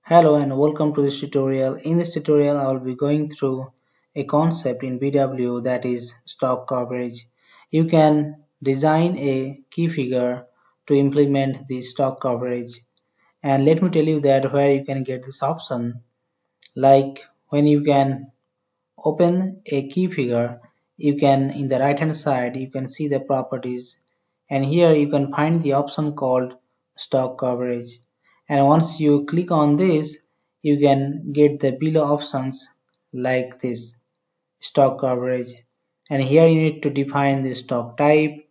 Hello and welcome to this tutorial. In this tutorial, I will be going through a concept in BW that is stock coverage. You can design a key figure to implement the stock coverage. And let me tell you that where you can get this option, like when you can open a key figure, you can in the right hand side, you can see the properties. And here you can find the option called stock coverage, and once you click on this you can get the below options like this stock coverage. And here you need to define the stock type,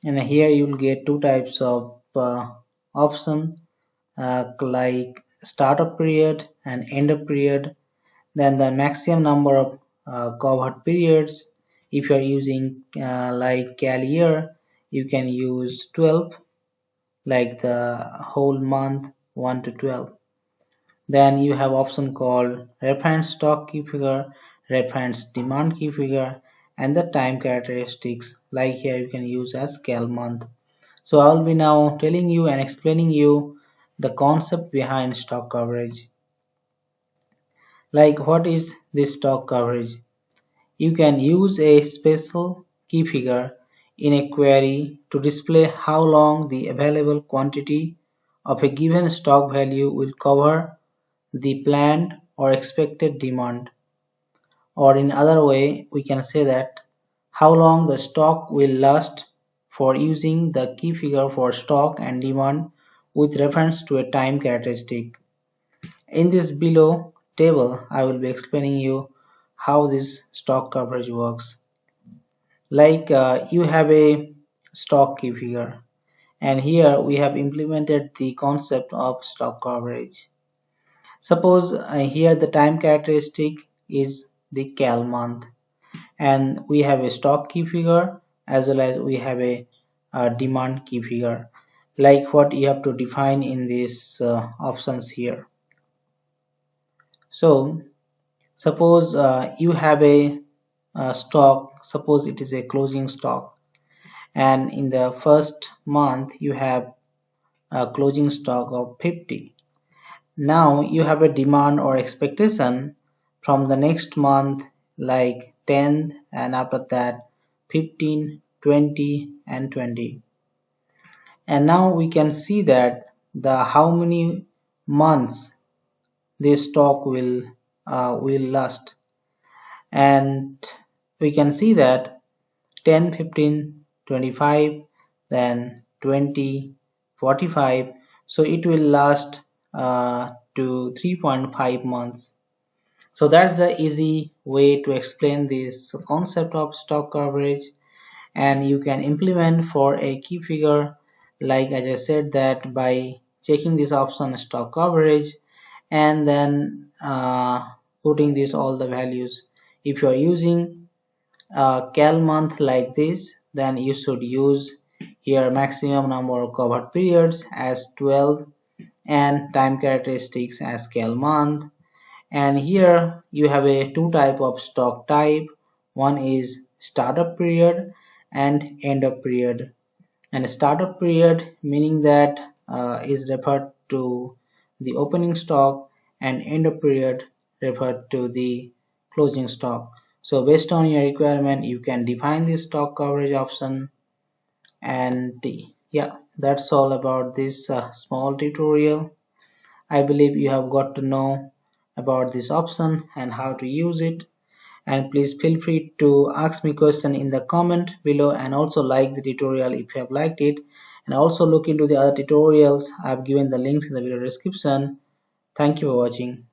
and here you will get two types of option, like startup period and end of period. Then the maximum number of covered periods, if you are using like cal year, you can use 12, like the whole month 1 to 12. Then you have option called reference stock key figure, reference demand key figure, and the time characteristics, like here you can use as cal month. So I will be now telling you and explaining you the concept behind stock coverage. Like, what is this stock coverage? You can use a special key figure in a query to display how long the available quantity of a given stock value will cover the planned or expected demand. Or in other way, we can say that how long the stock will last for using the key figure for stock and demand with reference to a time characteristic. In this below table, I will be explaining you how this stock coverage works. Like you have a stock key figure, and here we have implemented the concept of stock coverage. Suppose here the time characteristic is the cal month, and we have a stock key figure as well as we have a demand key figure, like what you have to define in these options here. So suppose you have a stock, suppose it is a closing stock, and in the first month you have a closing stock of 50. Now you have a demand or expectation from the next month, like 10, and after that 15, 20 and 20. And now we can see that the how many months this stock will last, and we can see that 10, 15, 25, then 20, 45, so it will last to 3.5 months. So that's the easy way to explain this concept of stock coverage, and you can implement for a key figure, like as I said, that by checking this option stock coverage and then putting this all the values. If you are using cal month like this, then you should use here maximum number of covered periods as 12 and time characteristics as cal month. And here you have a two type of stock type. One is startup period and end of period. And startup period meaning that is referred to the opening stock, and end of period referred to the closing stock. So based on your requirement, you can define the stock coverage option. And yeah, that's all about this small tutorial. I believe you have got to know about this option and how to use it. And please feel free to ask me question in the comment below, and also like the tutorial if you have liked it, and also look into the other tutorials. I have given the links in the video description. Thank you for watching.